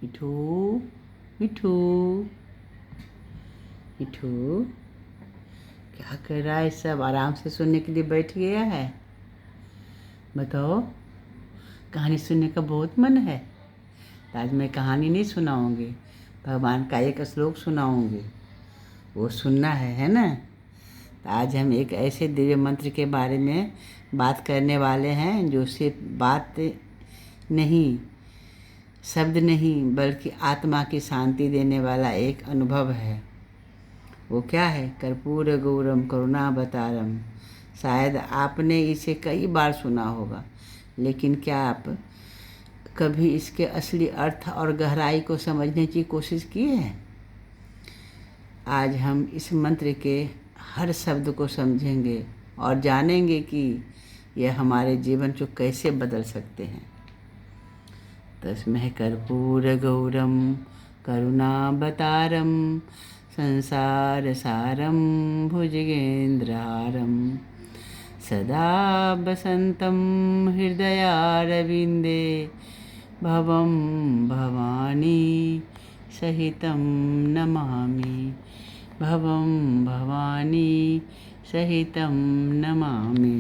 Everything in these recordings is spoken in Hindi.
मिठू मिठू मिठू क्या कर रहा है? सब आराम से सुनने के लिए बैठ गया है। बताओ, कहानी सुनने का बहुत मन है तो आज मैं कहानी नहीं सुनाऊंगी, भगवान का एक श्लोक सुनाऊंगी, वो सुनना है ना। तो आज हम एक ऐसे दिव्य मंत्र के बारे में बात करने वाले हैं जो सिर्फ बात नहीं, शब्द नहीं, बल्कि आत्मा की शांति देने वाला एक अनुभव है। वो क्या है? कर्पूर गौरम करुणावतारम। शायद आपने इसे कई बार सुना होगा, लेकिन क्या आप कभी इसके असली अर्थ और गहराई को समझने की कोशिश की है? आज हम इस मंत्र के हर शब्द को समझेंगे और जानेंगे कि यह हमारे जीवन को कैसे बदल सकते हैं। तस्मै कर्पूर गौरम करुणावतारम संसार सारम भुजगेन्द्रहारम सदा वसन्तं हृदयारविन्दे भवं भवानी सहितं नमामि, भवं भवानी सहितं नमामि।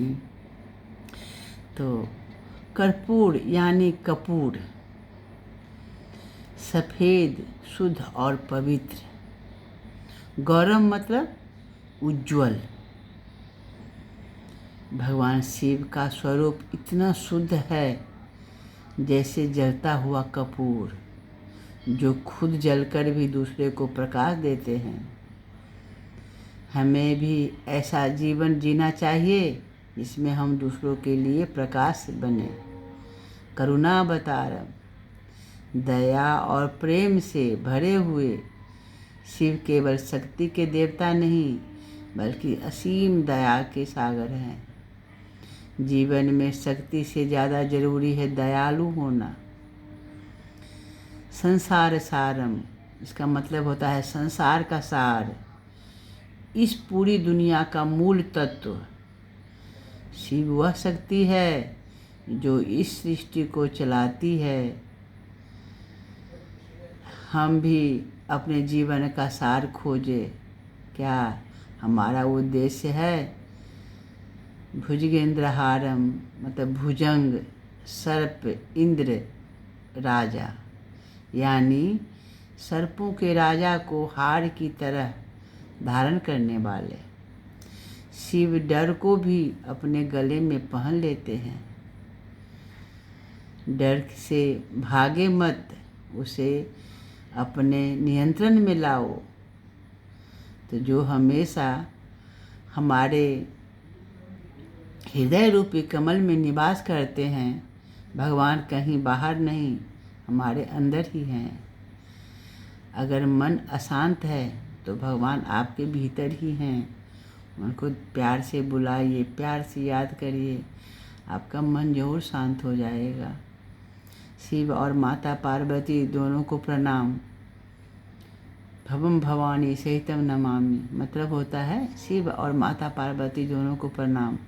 तो कर्पूर यानी कपूर, सफ़ेद, शुद्ध और पवित्र। गौरम मतलब उज्ज्वल। भगवान शिव का स्वरूप इतना शुद्ध है जैसे जलता हुआ कपूर, जो खुद जलकर भी दूसरे को प्रकाश देते हैं। हमें भी ऐसा जीवन जीना चाहिए जिसमें हम दूसरों के लिए प्रकाश बने। करुणावतारम, दया और प्रेम से भरे हुए शिव केवल शक्ति के देवता नहीं, बल्कि असीम दया के सागर हैं। जीवन में शक्ति से ज़्यादा जरूरी है दयालु होना। संसार सारम, इसका मतलब होता है संसार का सार, इस पूरी दुनिया का मूल तत्व। शिव वह शक्ति है जो इस सृष्टि को चलाती है। हम भी अपने जीवन का सार खोजें। क्या हमारा उद्देश्य है? भुजगेन्द्रहारम मतलब भुजंग, सर्प, इंद्र, राजा, यानी सर्पों के राजा को हार की तरह धारण करने वाले। शिव डर को भी अपने गले में पहन लेते हैं। डर से भागे मत, उसे अपने नियंत्रण में लाओ। तो जो हमेशा हमारे हृदय रूपी कमल में निवास करते हैं, भगवान कहीं बाहर नहीं, हमारे अंदर ही हैं। अगर मन अशांत है तो भगवान आपके भीतर ही हैं। उनको प्यार से बुलाइए, प्यार से याद करिए, आपका मन जरूर शांत हो जाएगा। शिव और माता पार्वती दोनों को प्रणाम। भवं भवानी सहितं नमामि मतलब होता है शिव और माता पार्वती दोनों को प्रणाम।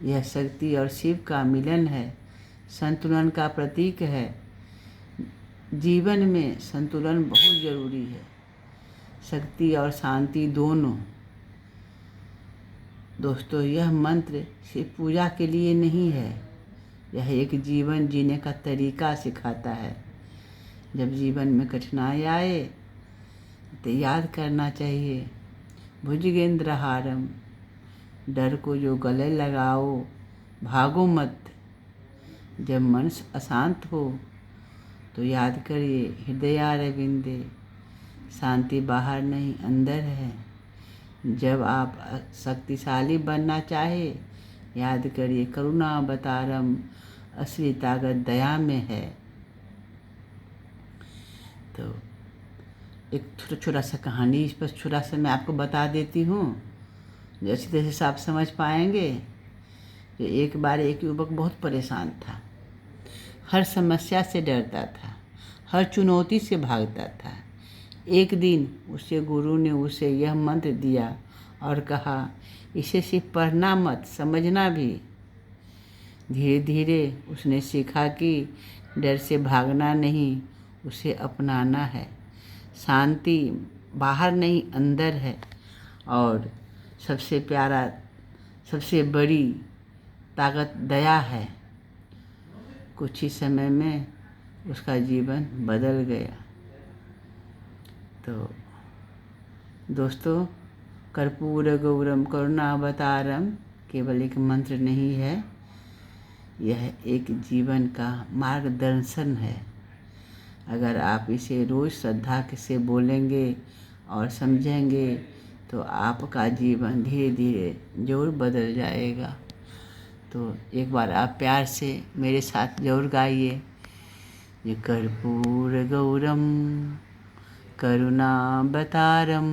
यह शक्ति और शिव का मिलन है, संतुलन का प्रतीक है। जीवन में संतुलन बहुत ज़रूरी है, शक्ति और शांति दोनों। दोस्तों, यह मंत्र सिर्फ पूजा के लिए नहीं है, यह एक जीवन जीने का तरीका सिखाता है। जब जीवन में कठिनाई आए तो याद करना चाहिए, भुजगेन्द्रहारम, डर को जो गले लगाओ, भागो मत। जब मन अशांत हो तो याद करिए, हृदयारविंदे, शांति बाहर नहीं अंदर है। जब आप शक्तिशाली बनना चाहे, याद करिए करुणावतारम, असली ताकत दया में है। तो एक छोटा सा कहानी इस पर छोटा सा मैं आपको बता देती हूँ, जैसे तैसे आप समझ पाएंगे। कि एक बार एक युवक बहुत परेशान था, हर समस्या से डरता था, हर चुनौती से भागता था। एक दिन उसके गुरु ने उसे यह मंत्र दिया और कहा, इसे सिर्फ पढ़ना मत, समझना भी। धीरे धीरे उसने सीखा कि डर से भागना नहीं, उसे अपनाना है। शांति बाहर नहीं अंदर है, और सबसे प्यारा, सबसे बड़ी ताकत दया है। कुछ ही समय में उसका जीवन बदल गया। तो दोस्तों, कर्पूर गौरम करुणावतारम केवल एक मंत्र नहीं है, यह एक जीवन का मार्गदर्शन है। अगर आप इसे रोज़ श्रद्धा से बोलेंगे और समझेंगे तो आपका जीवन धीरे धीरे ज़रूर बदल जाएगा। तो एक बार आप प्यार से मेरे साथ ज़रूर गाइए, ये कर्पूर गौरम करुणावतारम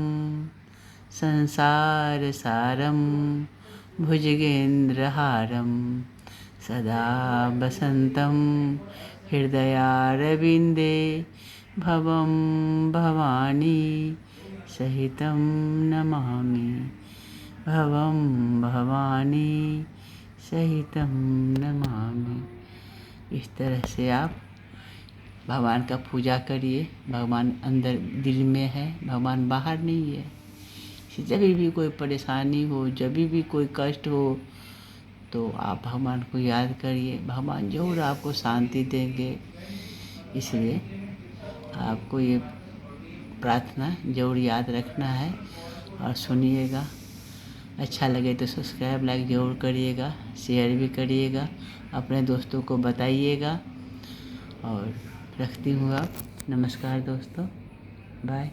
संसार सारम भुजगेन्द्रहारम सदा वसंतं हृदयारविन्दे भवं भवानी सहितं नमामि, भवं भवानी सहितं नमामि। इस तरह से आप भगवान का पूजा करिए। भगवान अंदर दिल में है, भगवान बाहर नहीं है। जब भी कोई परेशानी हो, जब भी कोई कष्ट हो, तो आप भगवान को याद करिए, भगवान ज़रूर आपको शांति देंगे। इसलिए आपको ये प्रार्थना ज़रूर याद रखना है और सुनिएगा। अच्छा लगे तो सब्सक्राइब लाइक ज़रूर करिएगा, शेयर भी करिएगा, अपने दोस्तों को बताइएगा। और रखती हूँ आप। नमस्कार दोस्तों, बाय।